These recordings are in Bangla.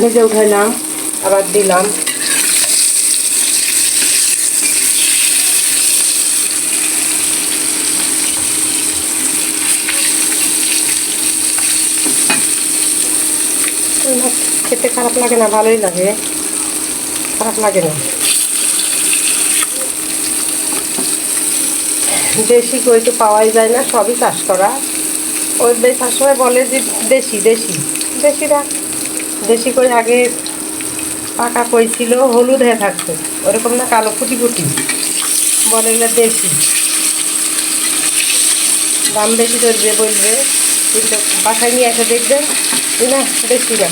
ভেজে উঠাইলাম, আবার দিলাম। খেতে খারাপ লাগে না, ভালোই লাগে, খারাপ লাগে না। দেশি কই তো পাওয়াই যায় না, সবই চাষ করা। ওই সবসময় বলে যে দেশি দেশি, দেশিরা দেশি কই আগে পাকা কই ছিল, হলুদ হয়ে থাকতো, ওরকম না, কালো ফুটি ফুটি, বলে এগুলো দেশি। দাম বেশি ধরবে বলবে, কিন্তু বাসায় নিয়ে এসে দেখবেন না, দেশি না।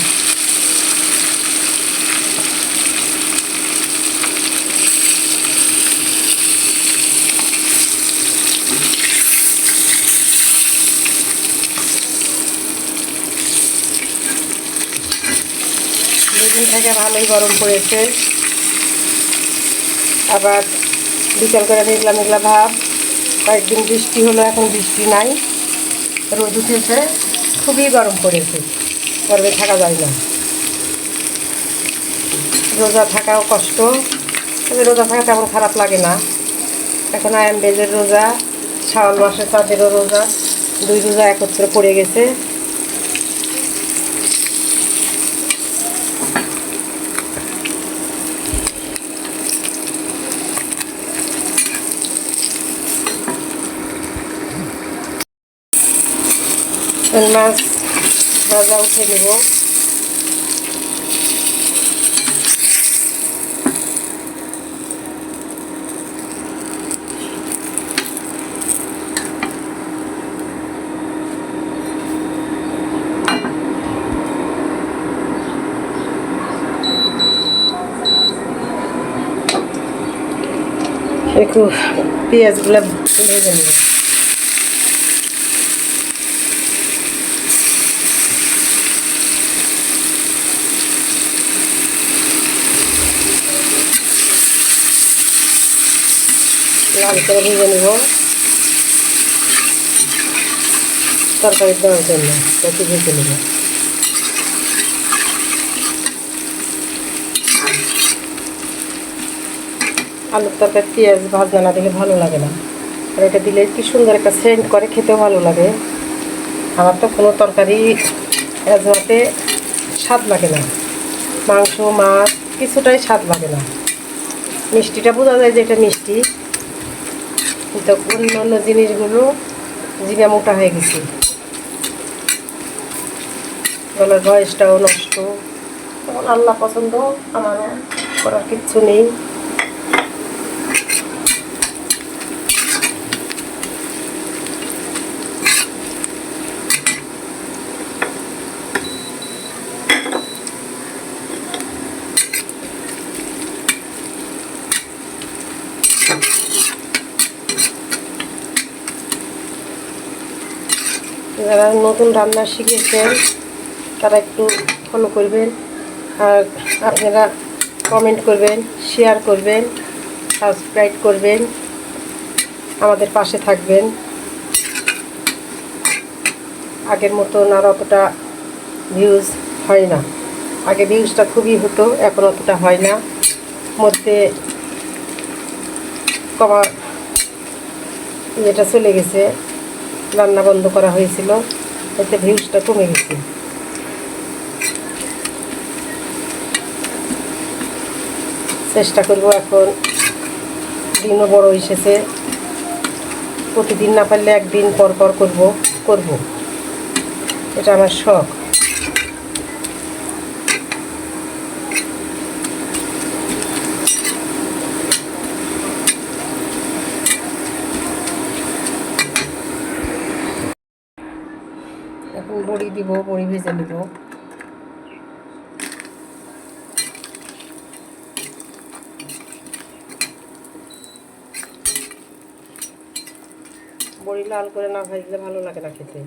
দুদিন থেকে ভালোই গরম পড়েছে, আবার বিকেল করে মেঘলা মেঘলা ভাব। কয়েকদিন বৃষ্টি হলো, এখন বৃষ্টি নাই, রোদ উঠেছে, খুবই গরম পড়েছে, গরমে থাকা যায় না। রোজা থাকাও কষ্ট, তবে রোজা থাকা তেমন খারাপ লাগে না। এখন আয়াম বেজের রোজা, শাওয়াল মাসের চাঁদেরও রোজা, দুই রোজা একত্রে পড়ে গেছে। মাছ ভাজা উঠে নেব। একটু পেঁয়াজগুলো ভেজে নেব। লাল করে ভেজে নেব তরকারি দেওয়ার জন্য, একটু ভেজে নেব। আলুর তরকারি পেঁয়াজ ভাজা না দিলে ভালো লাগে না, আর এটা দিলে কি সুন্দর একটা সেন্ট করে, খেতেও ভালো লাগে। আমার তো কোনো তরকারি এজমাতে স্বাদ লাগে না, মাংস মাছ কিছুটাই স্বাদ লাগে না। মিষ্টিটা বোঝা যায় যে এটা মিষ্টি, কিন্তু অন্য অন্য জিনিসগুলো জিভে মোটা হয়ে গেছে, গলার বয়সটাও নষ্ট। তখন আল্লাহ পছন্দ, আমারও করার কিচ্ছু নেই। যারা নতুন রান্না শিখেছেন তারা একটু ফলো করবেন, আর আপনারা কমেন্ট করবেন, শেয়ার করবেন, সাবস্ক্রাইব করবেন, আমাদের পাশে থাকবেন। আগের মতন আর অতটা ভিউজ হয় না, আগে ভিউজটা খুবই হতো, এখন অতটা হয় না। মধ্যে কমা ইয়েটা চলে গেছে, রান্না বন্ধ করা হয়েছিল, এতে ভিউজটা কমে গেছে। চেষ্টা করব, এখন দিনও বড় এসেছে, প্রতিদিন না পারলে একদিন পর পর করব, এটা আমার শখ। এখন বড়ি দিব, বড়ি ভেজে নেব। বড়ি লাল করে না ভাজলে ভালো লাগে না খেতে।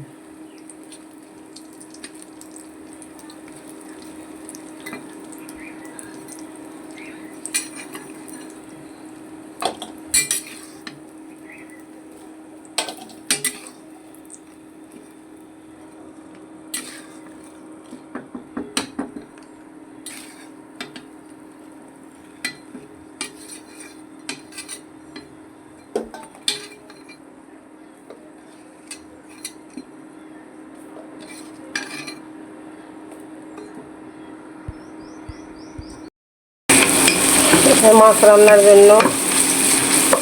মাছ রান্নার জন্য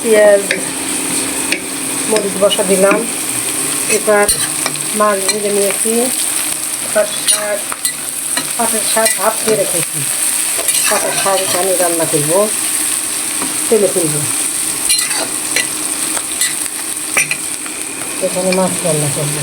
পেঁয়াজ মরিচ বসা দিলাম। এবার মাছ ভেজে নিয়েছি। এবার পাটের শাক ভাত দিয়ে রেখেছি। পাটের শাক আমি রান্না করবো, তেলে ফেলবো। এখানে মাছ রান্না করবো।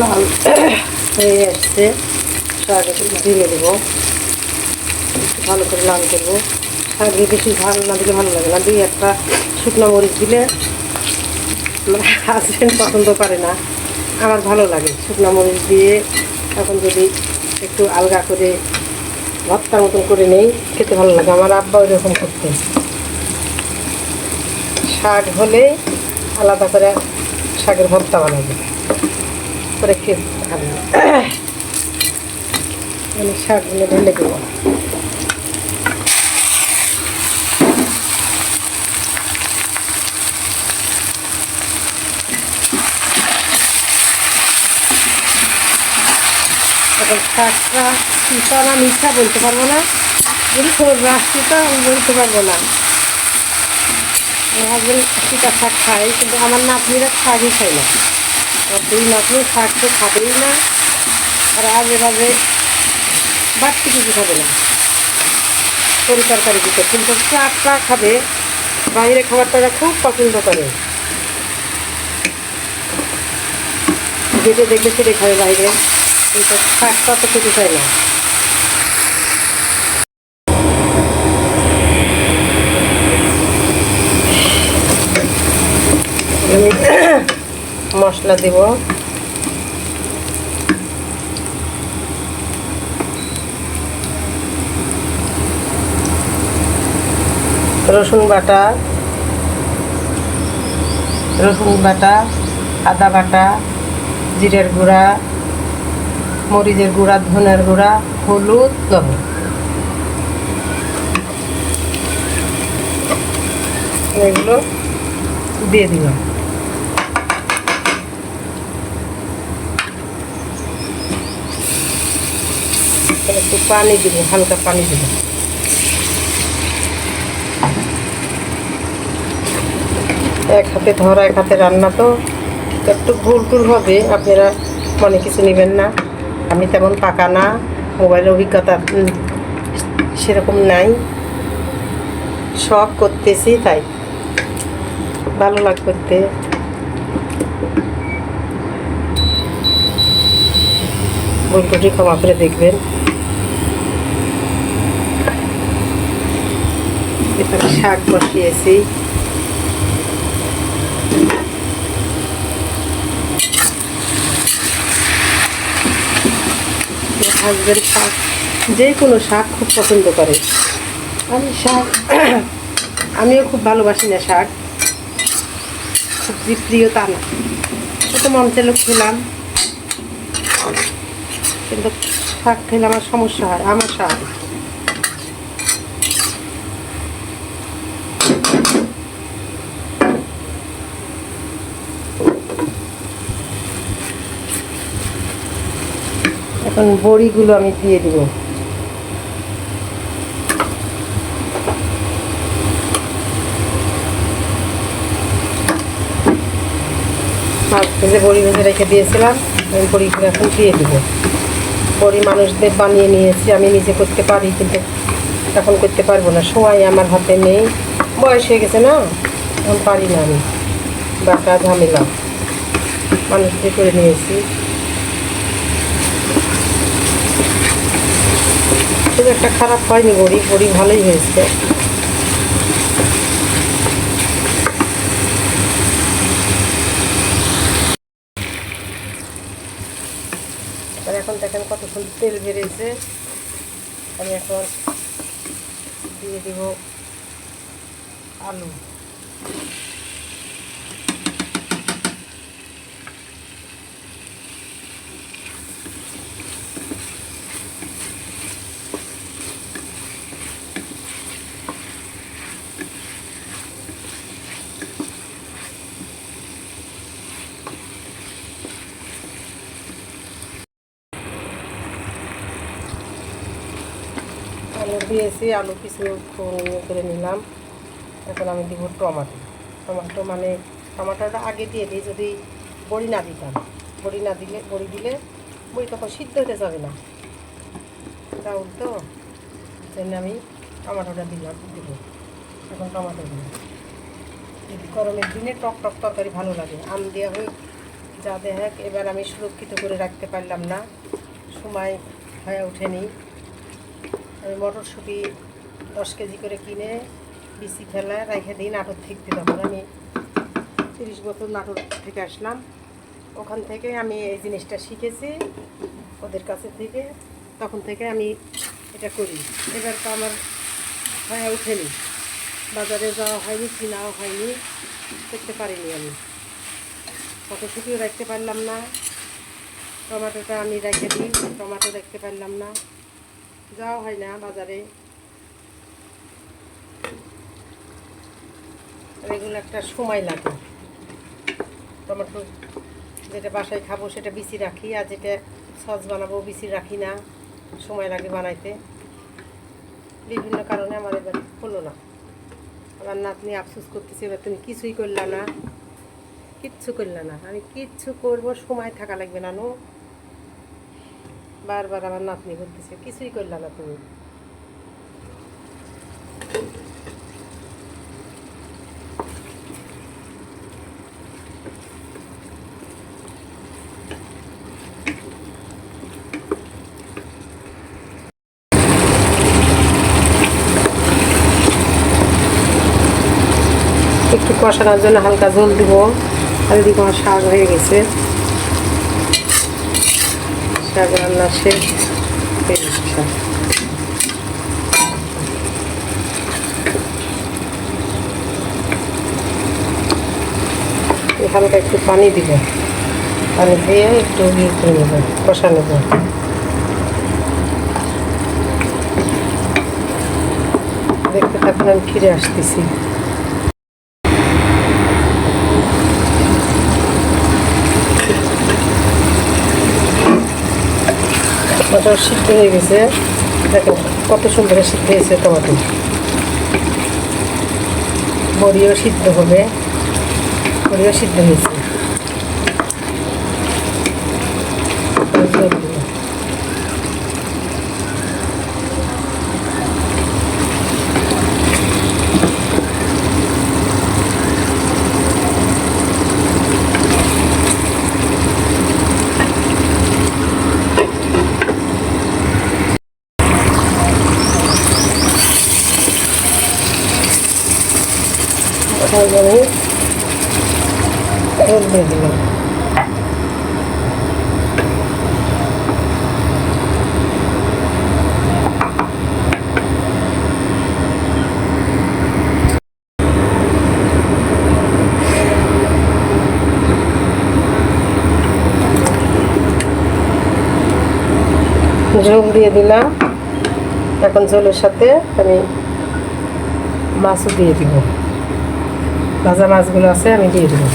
লাল হয়ে আসছে, শাক দিয়ে দেবো। ভালো করে লাল করবো। শাকে বেশি ঝাল না দিলে ভালো লাগে না। দুই একটা শুকনো মরিচ দিলে আমার হাজবেন্ড পছন্দ করে না, আমার ভালো লাগে শুকনো মরিচ দিয়ে। এখন যদি একটু আলগা করে ভর্তার মতন করে নেই, খেতে ভালো লাগে। আমার আব্বা ওইরকম করতে। শাক হলে আলাদা করে শাকের ভর্তা বানাবে, করে খেতে খাবে। মানে শাকগুলো ঢেলে দেবো। এখন শাকটা চিতা না মিঠা বলতে পারবো না, যদি চিতা আমি বলতে পারবো না। আমার হাজবেন্ড চিতা শাক খায়, কিন্তু আমার নাতনিরা শাকই খায় না। আর দুই নাতনি শাক তো খাবেই না, আর আগে বাজে বাড়তি কিছু খাবে না, তরি তরকারি দিতে। কিন্তু শাকটা খাবে, বাইরে খাবারটা ওরা খুব পছন্দ করে। যেটা দেখবে সেটাই খাবে বাইরে, কিন্তু শাকটা তো খেতে চায় না। মশলা দেব। রসুন বাটা, আদা বাটা, জিরের গুঁড়া, মরিচের গুঁড়া, ধনের গুঁড়া, হলুদ, লবণ এগুলো দিয়ে দিলাম। একটু পানি দিব, হালকা পানি দিব। এক হাতে ধরা এক হাতে রান্না, তো একটু ভুল টুল হবে, আপনারা মনে কিছু নেবেন না। আমি তেমন পাকা না, মোবাইলের অভিজ্ঞতা সেরকম নাই, শখ করতেছি, তাই ভালো লাগ করতে। ভুল টুটি ক্ষমা করে দেখবেন। এখানে শাক বসিয়েছি। হাজবেন্ড শাক, যে কোনো শাক খুব পছন্দ করে। আমি শাক আমিও খুব ভালোবাসি না, শাক খুব যে প্রিয় তা না। তো মন চাইলো খেলাম, কিন্তু শাক খেলে আমার সমস্যা হয়। আমার শাক এখন বড়িগুলো আমি দিয়ে দিব। মাছ ভেজে বড়ি ভেজে রেখে দিয়েছিলাম, ওই বড়িগুলো এখন দিয়ে দিব। বড়ি মানুষদের বানিয়ে নিয়েছি, আমি নিজে করতে পারি, কিন্তু এখন করতে পারবো না, সময় আমার হাতে নেই। বয়স হয়ে গেছে না, এখন পারি না আমি, বাটা ঝামেলা মানুষদের করে নিয়েছি। খুব একটা খারাপ হয়নি, বড়ি ভালোই হয়েছে। আর এখন দেখেন কত সুন্দর তেল বেরিয়েছে। আমি এখন দিয়ে দিব আলু। আলু দিয়েছি, আলু কিছু করে নিলাম। এখন আমি দিব টমেটো। টমেটো মানে টমেটোটা আগে দিয়ে দিই, যদি বড়ি না দিতাম। বড়ি দিলে বড়ি তখন সিদ্ধ হতে যাবে না, চাউল তো, জন্য আমি টমেটোটা দিব। এখন টমেটো দিলাম। গরমের দিনে টক টক তরকারি ভালো লাগে, আম দেওয়া হোক যা দেওয়া হোক। এবার আমি সুরক্ষিত করে রাখতে পারলাম না, সময় হয়ে ওঠেনি। আমি মটরশুঁটি 10 কেজি করে কিনে বিচি ফেলা রেখে দিই নাটোর থেকে। তখন আমি 30 বছর নাটোর থেকে আসলাম, ওখান থেকে আমি এই জিনিসটা শিখেছি ওদের কাছে থেকে। তখন থেকে আমি এটা করি। এবার তো আমার হয়ে ওঠেনি, বাজারে যাওয়া হয়নি, কিনাও হয়নি, করতে পারিনি। আমি মটরশুঁটিও রাখতে পারলাম না, টমেটোটা আমি রেখে দিই, টমেটো রাখতে পারলাম না, যাওয়া হয় না বাজারে। এগুলো একটা সময় লাগে। টমেটো যেটা বাসায় খাবো সেটা বিচি রাখি, আর যেটা সস বানাবো বিচি রাখি না, সময় লাগে বানাইতে। বিভিন্ন কারণে আমার এবার হলো না। আমার নাতনি আফসোস করতেছে, এবার তুমি কিছুই করলা না, কিচ্ছু করলে না। আমি কিচ্ছু করবো, সময় থাকা লাগবে না নো। বারবার আমার নাতনি বলতেছে কিছুই করলে না তুমি। একটু কষানোর জন্য হালকা জল দিব। আর এদিকে আমার শাক হয়ে গেছে, শাক রান্না শেষ। হালকা একটু পানি দিব, পানি দিয়ে একটু ইয়ে করে নেব, কষা নেব। দেখতে থাকুন, আমি ফিরে আসতেছি। টমেটো সিদ্ধ হয়ে গেছে, দেখেন কত সুন্দর সিদ্ধ হয়েছে টমেটো। বড়িও সিদ্ধ হবে, বড়িও সিদ্ধ হয়েছে। আমি জল দিয়ে দিলাম। ঝোল দিয়ে দিলাম। এখন ঝোলের সাথে আমি মাছও দিয়ে দিব, ভাজা মাছগুলো আছে আমি দিয়ে দেবো।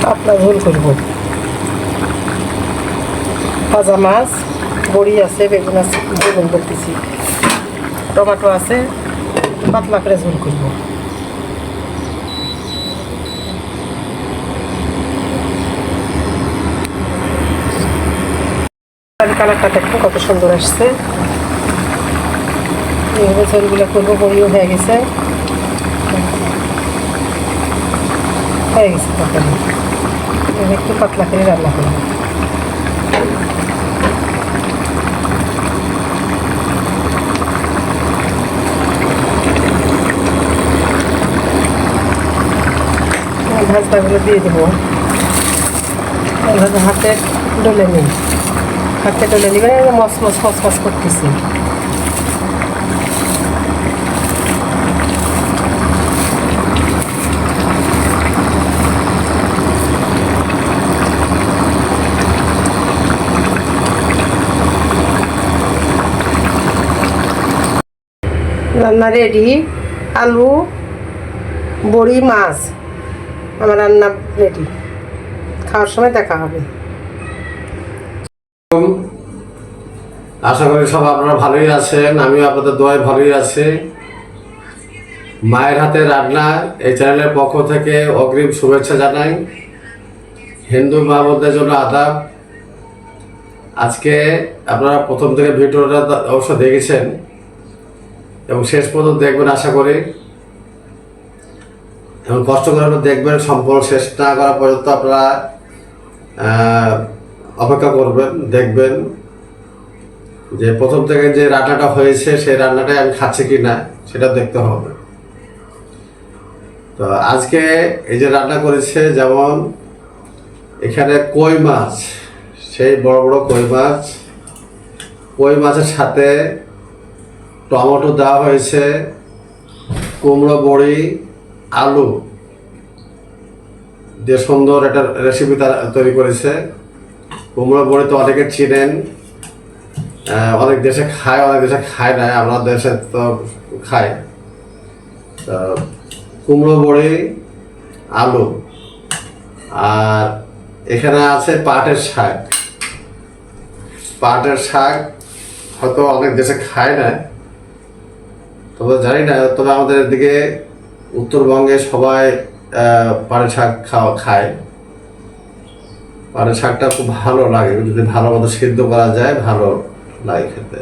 পাতলা ঝোল করব। ভাজা মাছ, বড়ি আছে, বেগুন আছে, বেগুন বলতেছি, টমেটো আছে, পাতলা করে ঝোল করব। কালারটা দেখো কত সুন্দর আসছে। এইভাবে ঝোলগুলো করবো। বড়িও হয়ে গেছে, তরকারি একটু পাতলা করে রান্না করবো। ভাজটাগুলো দিয়ে দেবো। এভাবে হাতে ডলে নিই, হাতে ডলে নিবেন, মস মস মস মস করতেছি। রান্না রেডি, আলু বড়ি মাছ আমার রান্না রেডি, খাওয়ার সময় দেখা হবে। আশা করি সব আপনারা ভালোই আছেন, আমিও আপনাদের দোয়ায় ভালোই আছি। মায়ের হাতে রান্না এই চ্যানেলের পক্ষ থেকে অগ্রিম শুভেচ্ছা জানাই। হিন্দু মা বোনদের জন্য আদাব। আজকে আপনারা প্রথম থেকে ভিডিওটা অবশ্য দেখেছেন এবং শেষ পর্যন্ত দেখবেন আশা করি, এবং কষ্ট করে আপনারা দেখবেন, সম্পূর্ণ শেষ না করা পর্যন্ত আপনারা অপেক্ষা করবেন, দেখবেন যে প্রথম থেকে যে রান্নাটা হয়েছে সেই রান্নাটাই আমি খাচ্ছি কি না সেটা দেখতে হবে। তো আজকে এই যে রান্না করেছে, যেমন এখানে কই মাছ, সেই বড় বড় কই মাছ, কই মাছের সাথে টমেটো দেওয়া হয়েছে, কুমড়ো বড়ি আলু দিয়ে সুন্দর একটা রেসিপি তৈরি করেছে। কুমড়ো বড়ি তো অনেকে চিনেন, অনেক দেশে খায়, অনেক দেশে খায় না, আমরা দেশে তো খাই। তো কুমড়ো বড়ি আলু, আর এখানে আছে পাটের শাক। পাটের শাক হয়তো অনেক দেশে খায় না, তবে জানি না, তবে আমাদের এদিকে উত্তরবঙ্গে সবাই পাটের শাক খায়। পাটের শাকটা খুব ভালো লাগে, যদি ভালো মতো সিদ্ধ করা যায় ভালো লাগে খেতে।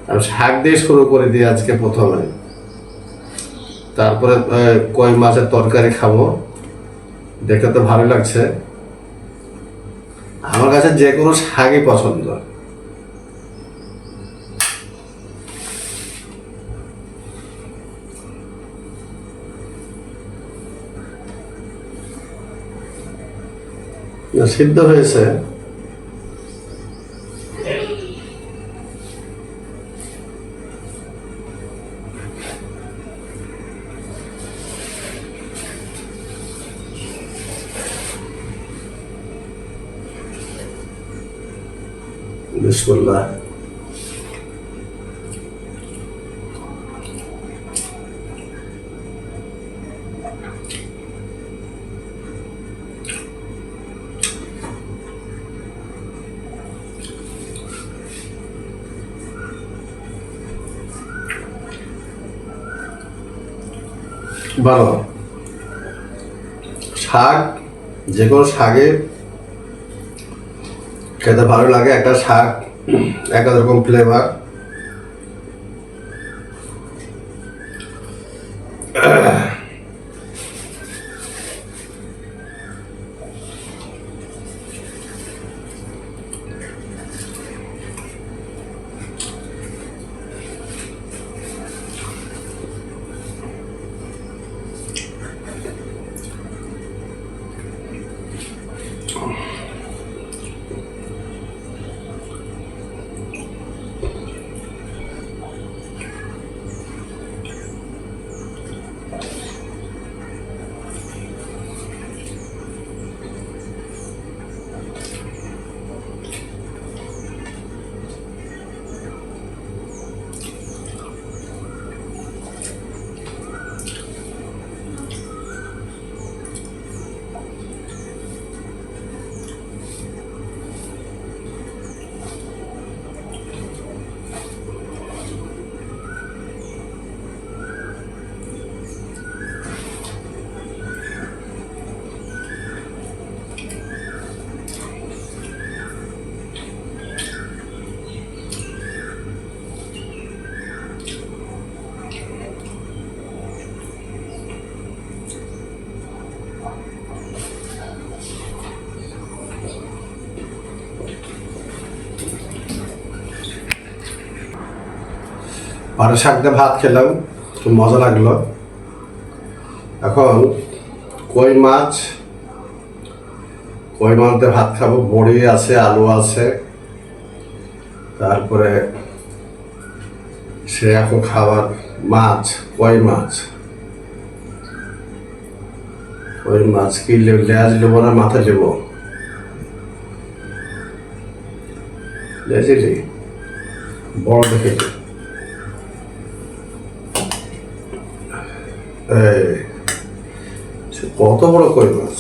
আমি শাক দিয়ে শুরু করে দিই আজকে প্রথমে, তারপরে কই মাছের তরকারি খাবো। দেখতে তো ভালো লাগছে, আমার কাছে যে কোনো শাকই পছন্দ। সিদ্ধ হয়েছে, বিসমিল্লাহ। ভালো শাক, যে কোনো শাকে খেতে ভালো লাগে। একটা শাক এক রকম ফ্লেভার। পাটের শাক দিয়ে ভাত খেলাম, খুব মজা লাগলো। এখন কই কই মাছতে ভাত খাবো, বড়ি আছে, আলু আছে, তারপরে সে এখন খাবার মাছ, কই মাছ। কই মাছ কি লেজ নেবো না মাথা নেবো? লেজেলি বড় দেখে কত বড় কই মাছ!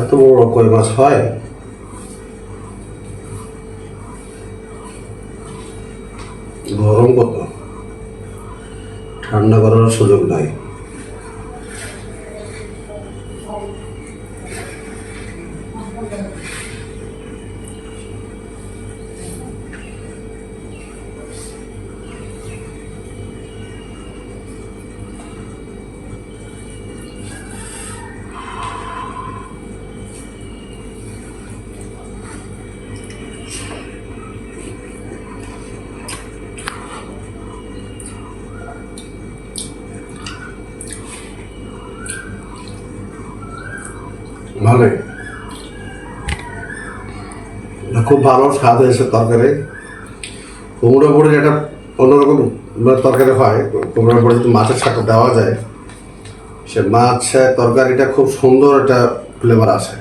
এত বড় কই মাছ হয়? গরম কত, ঠান্ডা করার সুযোগ নাই। ভালোই, খুব ভালো স্বাদ হয়েছে তরকারি। কুমড়ো বড়ির একটা অন্যরকম তরকারি হয়। কুমড়ো বড়ি যদি মাছের সাথে দেওয়া যায়, সে মাছের তরকারিটা খুব সুন্দর একটা ফ্লেভার আসে।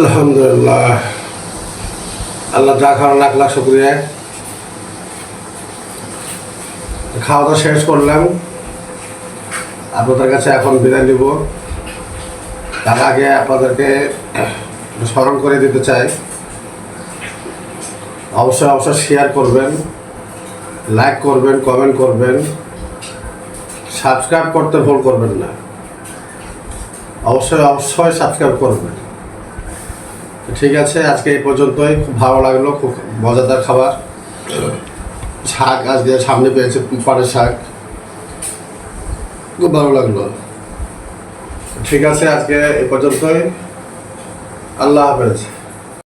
আলহামদুলিল্লাহ, আল্লাহ যা খাওয়ার লাখ লাখ শুক্রিয়া। খাওয়া দাওয়া শেষ করলাম, আপনাদের কাছে এখন বিদায় নিব। তার আগে আপনাদেরকে স্মরণ করে দিতে চাই, অবশ্যই অবশ্যই শেয়ার করবেন, লাইক করবেন, কমেন্ট করবেন, সাবস্ক্রাইব করতে ভুল করবেন না। অবশ্যই অবশ্যই সাবস্ক্রাইব করবেন। ঠিক আছে, আজকে এই পর্যন্তই। খুব ভালো লাগলো, খুব মজাদার খাবার। শাক আজকে সামনে পেয়েছে, পাটের শাক, খুব ভালো লাগলো। ঠিক আছে, আজকে এই পর্যন্তই। আল্লাহ হাফেজ।